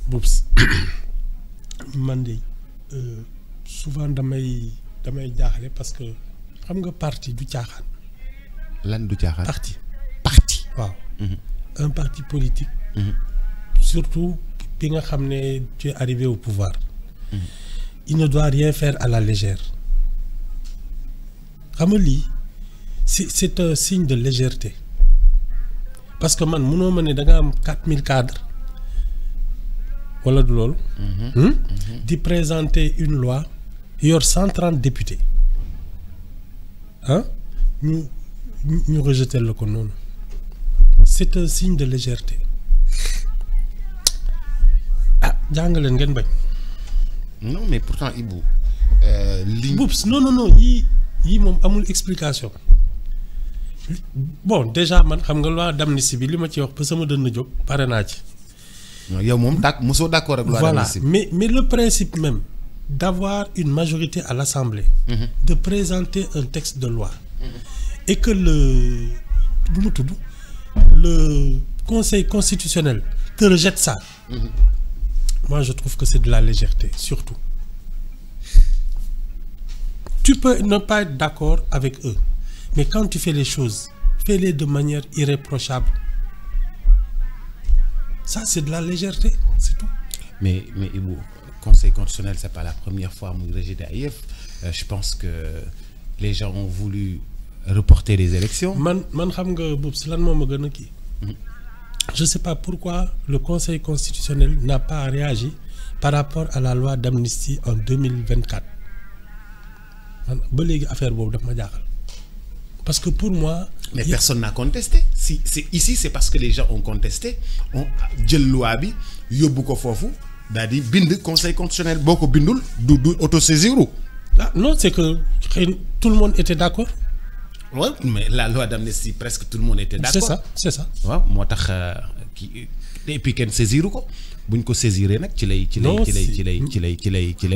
Boubs man de souvent damay jaaxle parce que xam nga parti du caaxaan. lan du caaxaan. parti waaw. un parti politique. surtout bi nga xam ne tu es arrivé au pouvoir. il ne doit rien faire à la légère. xam nga lii c'est un signe de légèreté parce que man mënoo ma ne da nga am 4000 cadres wala du loolu. di présenter une loi yor 130 députés ah ñu rejeter la ko noonu c'est un signe de légèreté ah jàngaleen ngeen bañ. non mais pourtant Ibou. Boubs non yii moom amul explication bon déjà man xam nga loi d'amnistie bi li ma ci wax ba sama dënn jóg pare naa ci. yow moom mosoo d'accord ak loi d'amnistie. voilà mais le principe même d'avoir une majorité à l'Assemblée. de présenter un texte de loi. et que le Conseil constitutionnel te rejette ça. moi je trouve que c'est de la légèreté surtout. Tu peux ne pas être d'accord avec eux, mais quand tu fais les choses, fais-les de manière irréprochable. Ça, c'est de la légèreté, c'est tout. Mais Ibou, Conseil constitutionnel, c'est pas la première fois que j'ai d'AIF. Je pense que les gens ont voulu reporter les élections. Je sais pas pourquoi le Conseil constitutionnel n'a pas réagi par rapport à la loi d'amnistie en 2024. Parce que pour moi... Mais personne n'a contesté. Si c'est ici, c'est parce que les gens ont contesté. On dit loi bi yobbu ko fofu dal di bind Conseil constitutionnel boko bindul du autosaisir. Ah non, c'est que tout le monde était d'accord. Ouais, mais la loi d'amnistie presque tout le monde était d'accord. C'est ça. Ouais, motax et puis ken saisiru ko buñ ko saisiré nak ci lay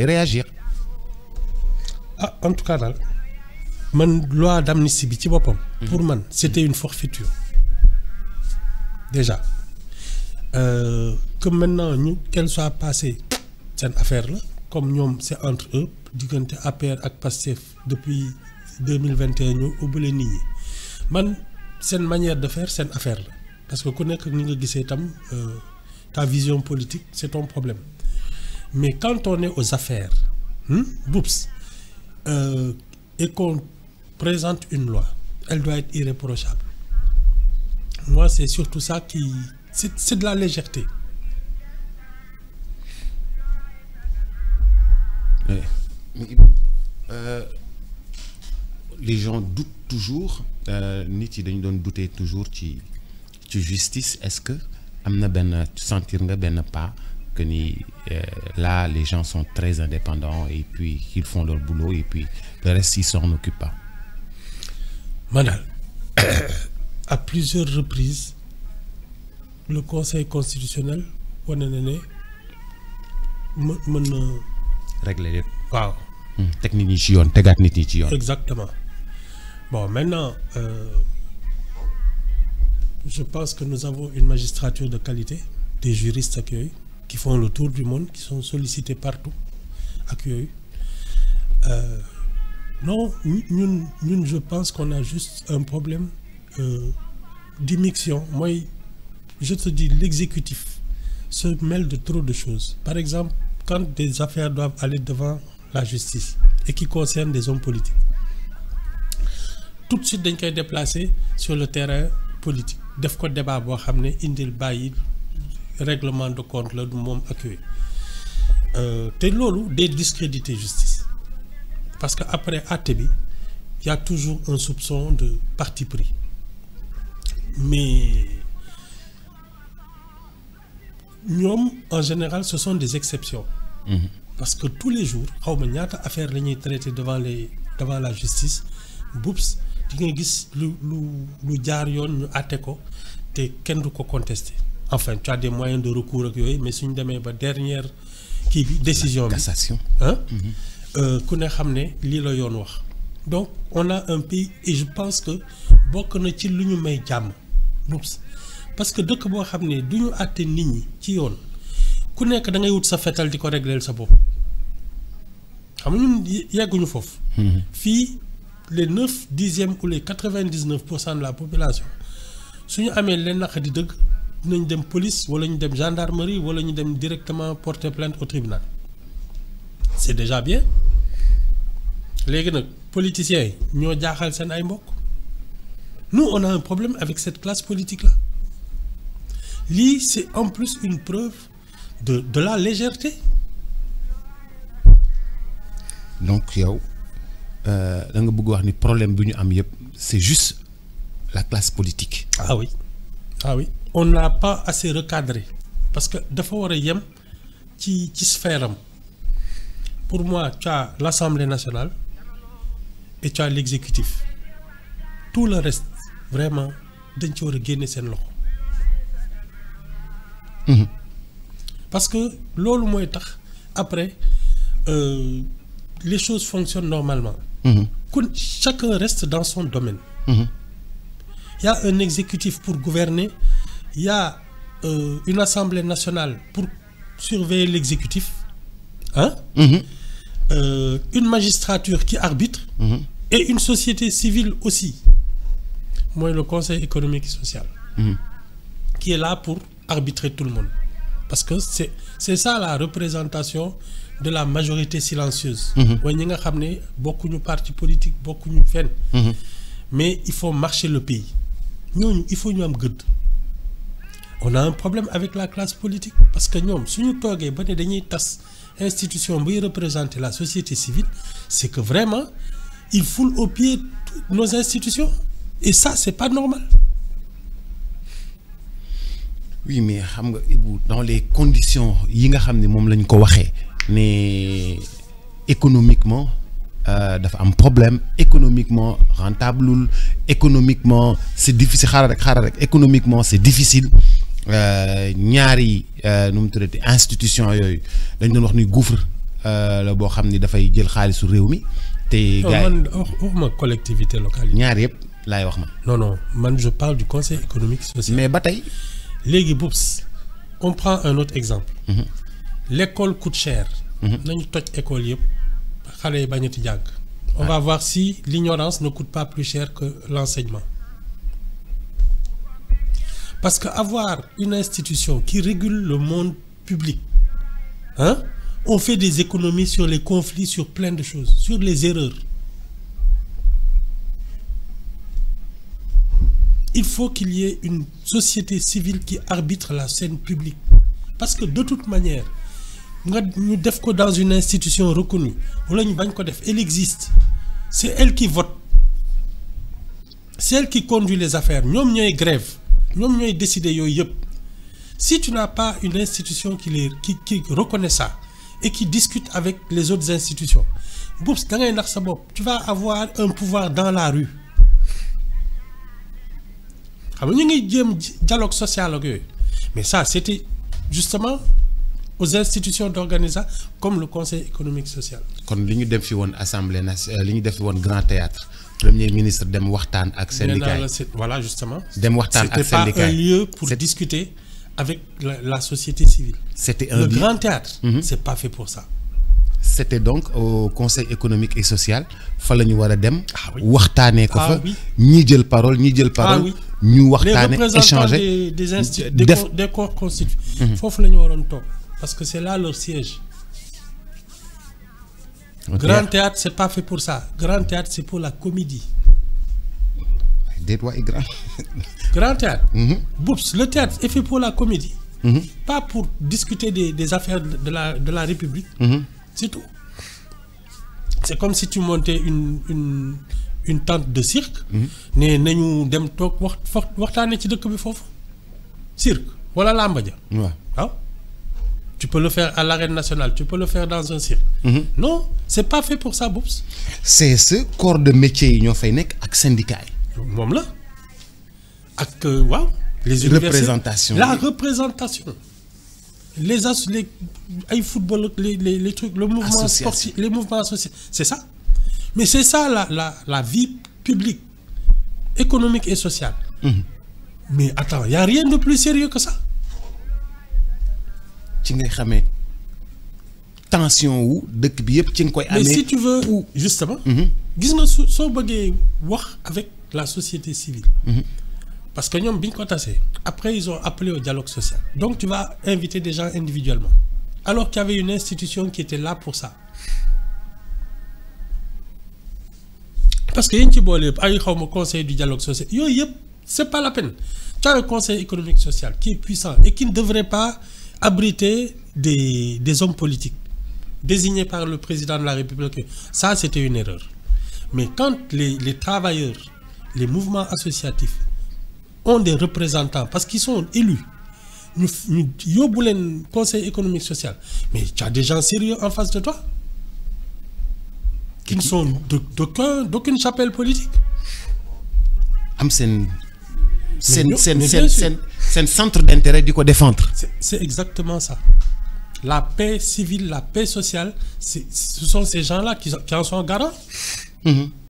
réagir. Ah, en tout cas, la loi d'amnistie, pour moi, c'était une forfaiture. Déjà. Que maintenant, qu'elle soit passée, c'est une affaire-là, comme nous, c'est entre eux, digante APR et PASTEF depuis 2021, nous oublions. C'est une manière de faire, c'est une affaire-là. Parce que connaître ta vision politique, c'est ton problème. Mais quand on est aux affaires, Boubs, et qu'on présente une loi, elle doit être irréprochable. Moi, c'est surtout ça qui... C'est de la légèreté. Les gens doutent toujours, nit yi dañu doon douter toujours ci justice. Est-ce que amna ben sentir nga ben pas que là les gens sont très indépendants et puis ils font leur boulot et puis le reste ils s'en occupent pas? Manal, à plusieurs reprises le Conseil constitutionnel régler les waaw technique ni ci yoon tegaat nit ñi ci yoon. Exactement. Bon maintenant je pense que nous avons une magistrature de qualité, des juristes accueillis qui font le tour du monde, qui sont sollicités partout, accueillis. Non, nous, je pense qu'on a juste un problème d'immixtion. Moi, je te dis, l'exécutif se mêle de trop de choses. Par exemple, quand des affaires doivent aller devant la justice et qui concernent des hommes politiques, tout de suite, ils sont déplacés sur le terrain politique. Def ko débat bo xamné indil bayyi règlement de compte la du mom accueil té lolu day discréditer justice parce que après àtte bi y a toujours un soupçon de parti pris mais ñom en général ce sont des exceptions parce que tous les jours xawma ñaata affaire lañuy traiter devant la justice Boubs di nga gis lu jaar yoon ñu àtte ko te kenn du ko contester. Enfin tu as des moyens de recours ak yooyu mais suñ demee ba dernière kii bi décision bi cassation ku ne xam ne lii la yoon wax. Donc on a un pays et je pense que bokk na ci lu ñu may jàmm Boubs parce que dëkk boo xam ne du ñu àtte nit ñi ci yoon ku nekk da ngay wut sa fetal di ko régler sa bopp xam nga ñun yegguñu foofu. fii les 9/10 ou les 99% de la population suñu amee leen naq di dëgg dinañ dem police wala ñu dem gendarmerie wala ñu dem directement porter plainte au tribunal c'est déjà bien léegi nag politiciens yi ñoo jaaxal seen ay mbokk nous on a un problème avec cette classe politique là lii c'est en plus une preuve de la légèreté. donc yow da nga bëgg wax ni problème bi ñu am yëpp c'est juste la classe politique. ah oui on n'a pas assez recadré parce que dafa war a yem ci sphère am pour moi tu as l'Assemblée nationale et tu as l'exécutif tout le reste vraiment dañ ci war a génne seen loxo. parce que loolu mooy tax après les choses fonctionnent normalement. Chacun reste dans son domaine. Il y a un exécutif pour gouverner, il y a une assemblée nationale pour surveiller l'exécutif, hein? Une magistrature qui arbitre, et une société civile aussi. Moi, le Conseil économique et social, qui est là pour arbitrer tout le monde. Parce que c'est ça la représentation de la majorité silencieuse. mooy ñi nga xam ne bokkuñu parti politique bokkuñu fenn. mais il faut marcher le pays ñooñu il faut ñu am gëdd. on a un problème avec la classe politique parce que ñoom suñu toogee ba ne dañuy tas institution buy représenter la société civile c'est que vraiment ils foulent aux pieds nos institutions et ça c'est pas normal. oui mais xam nga Ibou dans les conditions yi nga xam ne moom lañ ko waxee ne économiquement dafa am problème économiquement rentable économiquement c'est difficile xaaral rek économiquement c'est difficile ñaari nu mu tuddati institution yooyu dañ doon wax ni gouffre la boo xam ni dafay jël xaalisu réew mi te gars man waxuma collectivité locale yi. ñaar yëpp laay wax man. non man je parle du conseil économique social. mais ba tey. léegi Boubs on prend un autre exemple. L'école coûte cher. nañu toj école yëpp xale yi bañati jàng. on va voir si l'ignorance ne coûte pas plus cher que l'enseignement. parce que avoir une institution qui régule le monde public, hein, on fait des économies sur les conflits, sur plein de choses, sur les erreurs. Il faut qu'il y ait une société civile qui arbitre la scène publique. Parce que de toute manière, nous devons dans une institution reconnue, elle existe. C'est elle qui vote. C'est elle qui conduit les affaires. Nous sommes grève. Nous sommes décidés. Si tu n'as pas une institution qui reconnaît ça et qui discute avec les autres institutions, tu vas avoir un pouvoir dans la rue. Dialogue social, mais ça c'était justement aux institutions d'organisation comme le Conseil économique social. Quand nous avons fait l'Assemblée nationale, nous avons fait un grand théâtre. Le Premier ministre dem waxtaan ak syndicat. Voilà justement. Dem waxtaan ak syndicat. C'était pas un lieu pour discuter avec la société civile. C'était un le grand théâtre. C'est pas fait pour ça. C'était donc au Conseil économique et social fa la ñu war a dem. waxtaanee ko fa ñi jël parole ñu waxtaanee échanger des corps constitués. foofu la ñu waroon toog parce que c'est là leur siège. Grand théâtre c'est pas fait pour ça. Grand théâtre c'est pour la comédie. Des doigts et grand. Grand théâtre. Boubs, le théâtre est fait pour la comédie. Pas pour discuter des affaires de la République. C'est tout. C'est comme si tu montais une tente de cirque. Ne nañu dem toog waxtaanee ci dëkk bi foofu. Cirque wala làmba ja. waaw. Tu peux le faire à l'arène nationale, tu peux le faire dans un cirque. Non, c'est pas fait pour ça, Boubs. C'est ce corps de métier yi ñoo fay nekk ak syndicat yi. moom la ak waaw. les représentation la représentation. les football les trucs le mouvement sportif les mouvements associés c'est ça. Mais c'est ça la vie publique économique et sociale. Mais attends, il y a rien de plus sérieux que ça. ci ngay xamee tension wu dëkk bi yëpp ci nga koy amee. mais si tu veux justement gis nga soo bëggee wax avec la société civile parce que ñoom bi ñu ko tasee après ils ont appelé au dialogue social donc tu vas inviter des gens individuellement alors qu'il y avait une institution qui était là pour ça parce que yéen ci boole yëpp ay xawma conseil du dialogue social yooyu yëpp c'est pas la peine. Tu as un conseil économique social qui est puissant et qui ne devrait pas abriter des hommes politiques désignés par le président de la République. Ça, c'était une erreur. Mais quand les travailleurs, les mouvements associatifs ont des représentants parce qu'ils sont élus, nous yóbbu conseil économique social, mais tu as des gens sérieux en face de toi qui ne sont d'aucune chapelle politique. C'est un centre d'intérêt di ko défendre. C'est exactement ça. La paix civile, la paix sociale, ce sont ces gens-là qui en sont garants.